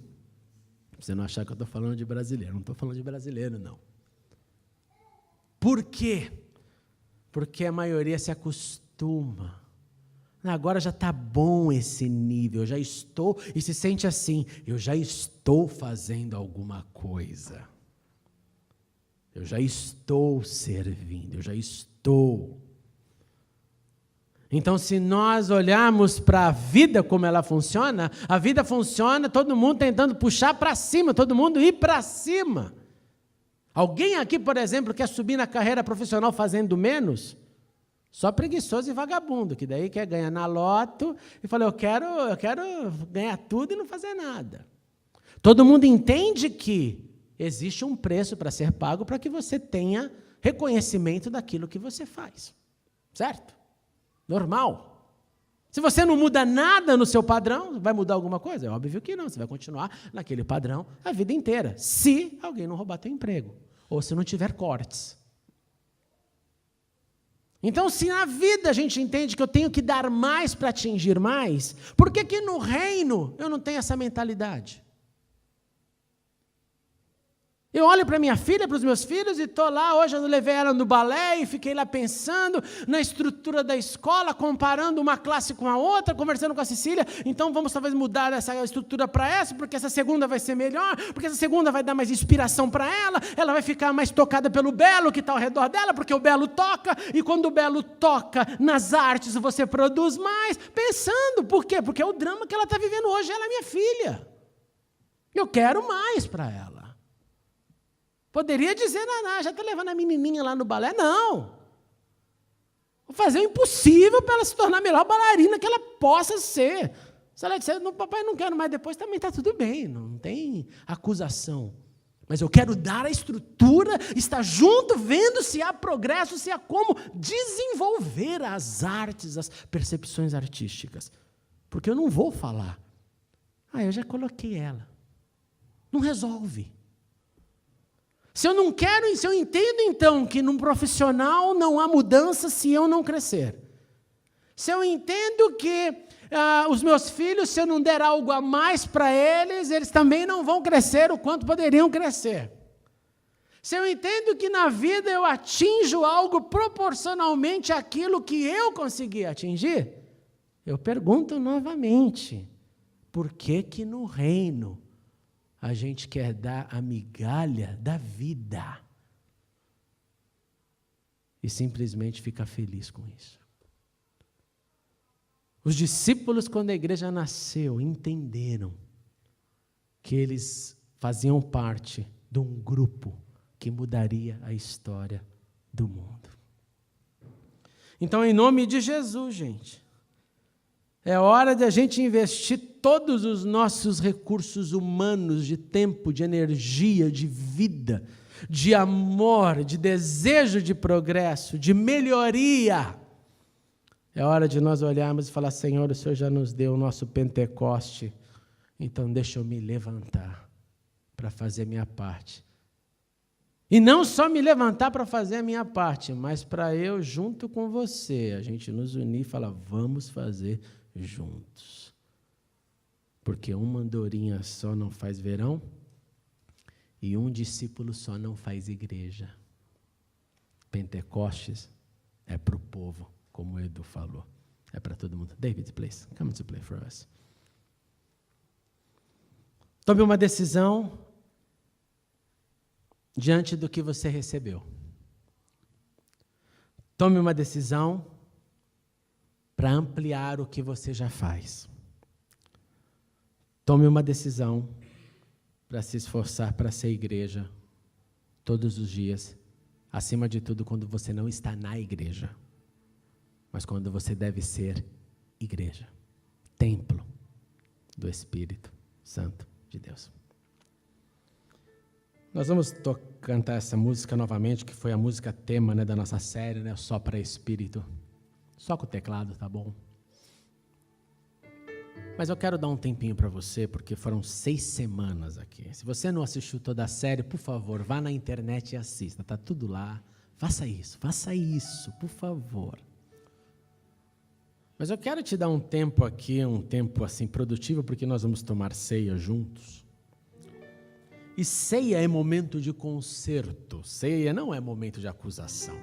Pra você não achar que eu estou falando de brasileiro. Não estou falando de brasileiro, não. Por quê? Porque a maioria se acostuma. Agora já está bom esse nível, eu já estou, e se sente assim, eu já estou fazendo alguma coisa. Eu já estou servindo, eu já estou. Então, se nós olharmos para a vida como ela funciona, a vida funciona, todo mundo tentando puxar para cima, todo mundo ir para cima. Alguém aqui, por exemplo, quer subir na carreira profissional fazendo menos? Só preguiçoso e vagabundo, que daí quer ganhar na loto e fala, eu quero ganhar tudo e não fazer nada. Todo mundo entende que existe um preço para ser pago para que você tenha reconhecimento daquilo que você faz. Certo? Normal. Se você não muda nada no seu padrão, vai mudar alguma coisa? É óbvio que não, você vai continuar naquele padrão a vida inteira, se alguém não roubar teu emprego, ou se não tiver cortes. Então, se na vida a gente entende que eu tenho que dar mais para atingir mais, por que que no reino eu não tenho essa mentalidade? Eu olho para minha filha, para os meus filhos, e estou lá, hoje eu levei ela no balé, e fiquei lá pensando na estrutura da escola, comparando uma classe com a outra, conversando com a Cecília, então vamos talvez mudar essa estrutura para essa, porque essa segunda vai ser melhor, porque essa segunda vai dar mais inspiração para ela vai ficar mais tocada pelo belo que está ao redor dela, porque o belo toca, e quando o belo toca nas artes, você produz mais, pensando, por quê? Porque é o drama que ela está vivendo hoje, ela é minha filha. Eu quero mais para ela. Poderia dizer, já está levando a menininha lá no balé. Não. Vou fazer o impossível para ela se tornar a melhor bailarina que ela possa ser. Se ela disser, papai, não quero mais depois, também está tudo bem, não tem acusação. Mas eu quero dar a estrutura, estar junto, vendo se há progresso, se há como desenvolver as artes, as percepções artísticas. Porque eu não vou falar. Eu já coloquei ela. Não resolve. Se eu não quero, se eu entendo então que num profissional não há mudança se eu não crescer. Se eu entendo que os meus filhos, se eu não der algo a mais para eles, eles também não vão crescer o quanto poderiam crescer. Se eu entendo que na vida eu atinjo algo proporcionalmente àquilo que eu consegui atingir, eu pergunto novamente, por que que no reino a gente quer dar a migalha da vida e simplesmente ficar feliz com isso? Os discípulos, quando a igreja nasceu, entenderam que eles faziam parte de um grupo que mudaria a história do mundo. Então, em nome de Jesus, gente, é hora de a gente investir todos os nossos recursos humanos, de tempo, de energia, de vida, de amor, de desejo de progresso, de melhoria. É hora de nós olharmos e falar, Senhor, o Senhor já nos deu o nosso Pentecoste, então deixa eu me levantar para fazer a minha parte. E não só me levantar para fazer a minha parte, mas para eu, junto com você, a gente nos unir e falar, vamos fazer juntos. Porque uma andorinha só não faz verão e um discípulo só não faz igreja. Pentecostes é para o povo. Como o Edu falou, é para todo mundo. David, please, come to play for us. Tome uma decisão diante do que você recebeu. Tome uma decisão para ampliar o que você já faz. Tome uma decisão para se esforçar para ser igreja todos os dias, acima de tudo quando você não está na igreja. Mas quando você deve ser igreja, templo do Espírito Santo de Deus. Nós vamos cantar essa música novamente, que foi a música tema, da nossa série, Só para Espírito. Só com o teclado, tá bom? Mas eu quero dar um tempinho para você, porque foram 6 semanas aqui. Se você não assistiu toda a série, por favor, vá na internet e assista, tá tudo lá. Faça isso, por favor. Mas eu quero te dar um tempo aqui, um tempo assim produtivo, porque nós vamos tomar ceia juntos. E ceia é momento de conserto, ceia não é momento de acusação.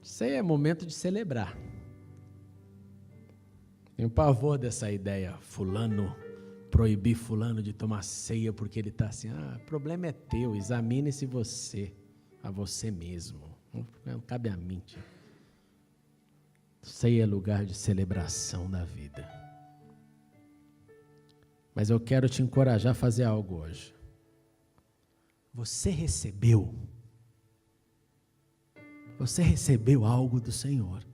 Ceia é momento de celebrar. Tenho pavor dessa ideia, proibir fulano de tomar ceia porque ele está assim, o problema é teu, examine-se a você mesmo, não cabe a mim. Ceia é lugar de celebração da vida. Mas eu quero te encorajar a fazer algo hoje. Você recebeu algo do Senhor?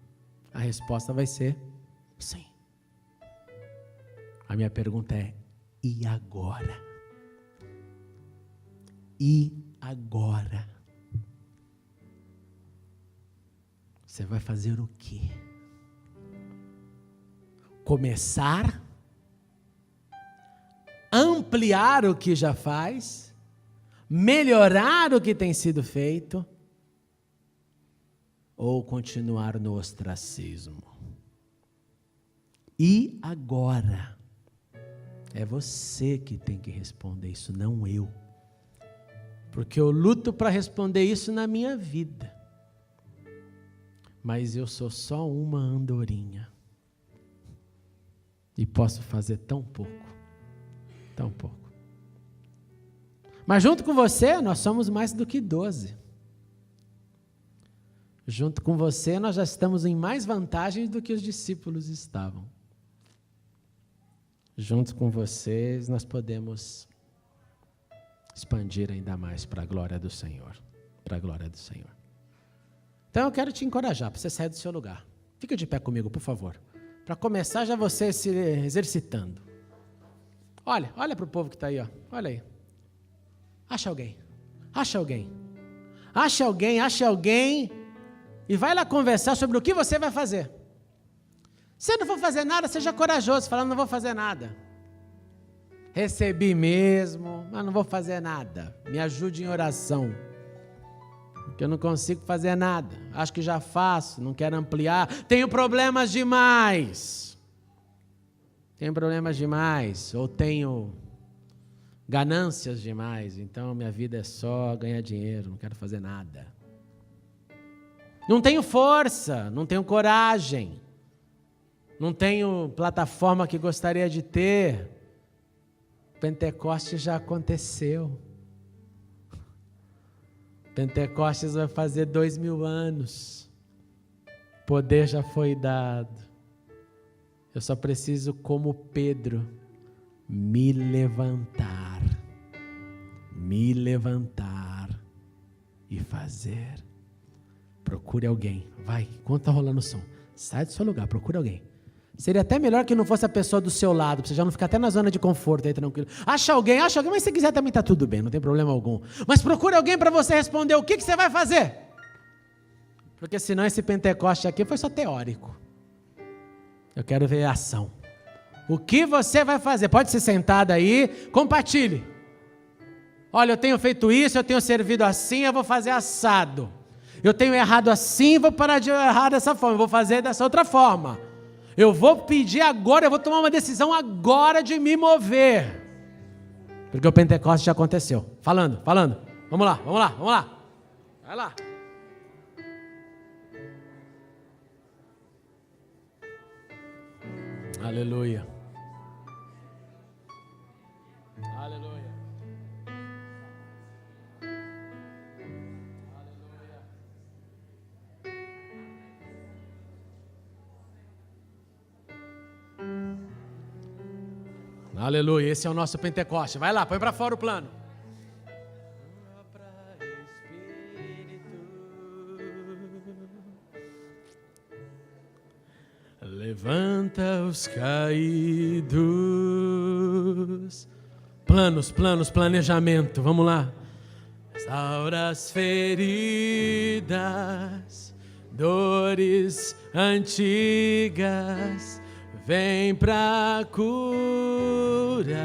A resposta vai ser sim. A minha pergunta é, e agora? E agora? Você vai fazer o quê? Começar, ampliar o que já faz, melhorar o que tem sido feito, ou continuar no ostracismo? E agora? É você que tem que responder isso, não eu. Porque eu luto para responder isso na minha vida. Mas eu sou só uma andorinha. E posso fazer tão pouco. Tão pouco. Mas junto com você, nós somos mais do que 12. Junto com você, nós já estamos em mais vantagens do que os discípulos estavam. Junto com vocês, nós podemos expandir ainda mais para a glória do Senhor. Para a glória do Senhor. Então eu quero te encorajar para você sair do seu lugar. Fica de pé comigo, por favor. Para começar já você se exercitando. Olha para o povo que está aí, ó. Olha aí. Acha alguém e vai lá conversar sobre o que você vai fazer. Se não for fazer nada, seja corajoso, falando, não vou fazer nada. Recebi mesmo, mas não vou fazer nada. Me ajude em oração. Porque eu não consigo fazer nada. Acho que já faço, não quero ampliar. Tenho problemas demais. Ou tenho ganâncias demais. Então minha vida é só ganhar dinheiro, não quero fazer nada. Não tenho força, não tenho coragem. Não tenho plataforma que gostaria de ter. Pentecostes já aconteceu. Pentecostes vai fazer 2000 anos. Poder já foi dado. Eu só preciso, como Pedro, me levantar e fazer. Procure alguém. Vai, enquanto está rolando o som. Sai do seu lugar, procure alguém. Seria até melhor que não fosse a pessoa do seu lado, para você já não ficar até na zona de conforto aí, tranquilo. Acha alguém, mas se quiser também está tudo bem, não tem problema algum. Mas procure alguém para você responder o que você vai fazer. Porque senão esse Pentecoste aqui foi só teórico. Eu quero ver a ação. O que você vai fazer? Pode ser sentado aí, compartilhe. Olha, eu tenho feito isso, eu tenho servido assim, eu vou fazer assado. Eu tenho errado assim, vou parar de errar dessa forma, eu vou fazer dessa outra forma. Eu vou pedir agora, eu vou tomar uma decisão agora de me mover. Porque o Pentecostes já aconteceu. Falando. Vamos lá. Vai lá. Aleluia. Aleluia, esse é o nosso Pentecoste. Vai lá, põe para fora o plano. Levanta os caídos. Planos, planejamento. Vamos lá. Restaura as feridas, dores antigas. Vem pra curar.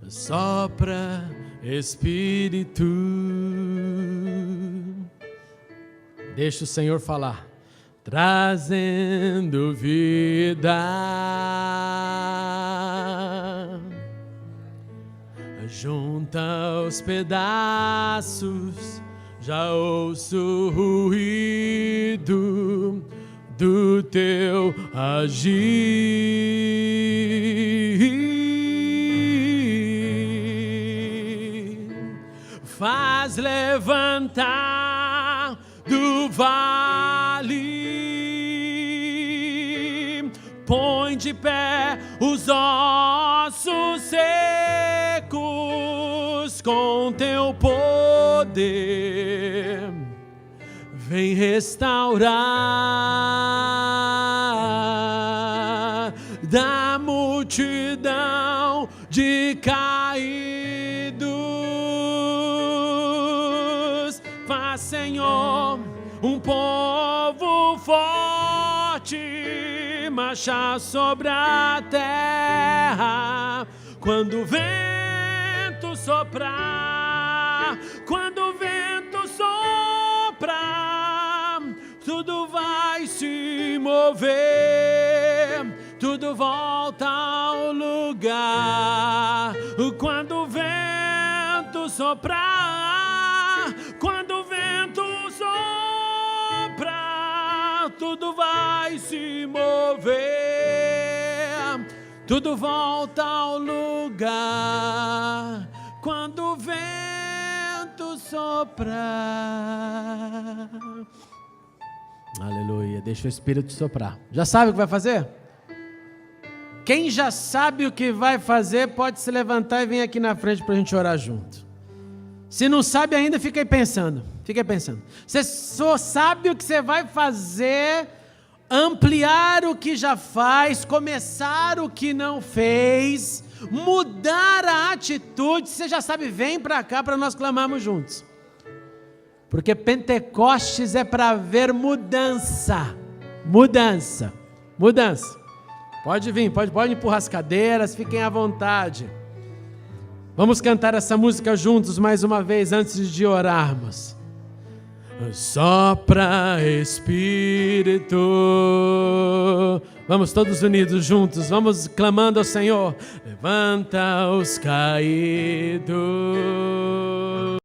Sopra, Espírito. Deixa o Senhor falar. Trazendo vida. Junta os pedaços. Já ouço o ruído do teu agir. Faz levantar do vale. Põe de pé os ossos secos com teu poder. Vem restaurar da multidão de caídos. Faz, Senhor, um povo forte marchar sobre a terra. Quando o vento soprar, tudo vai se mover, tudo volta ao lugar. Quando o vento soprar, tudo vai se mover, tudo volta ao lugar. Quando o vento soprar. Aleluia, deixa o Espírito soprar. Já sabe o que vai fazer? Quem já sabe o que vai fazer pode se levantar e vir aqui na frente para a gente orar junto. Se não sabe ainda, fica aí pensando. Você só sabe o que você vai fazer, ampliar o que já faz, começar o que não fez, mudar a atitude. Você já sabe, vem para cá para nós clamarmos juntos. Porque Pentecostes é para haver mudança. Pode vir, pode empurrar as cadeiras, fiquem à vontade. Vamos cantar essa música juntos mais uma vez antes de orarmos. Sopra, Espírito. Vamos todos unidos juntos, vamos clamando ao Senhor. Levanta os caídos.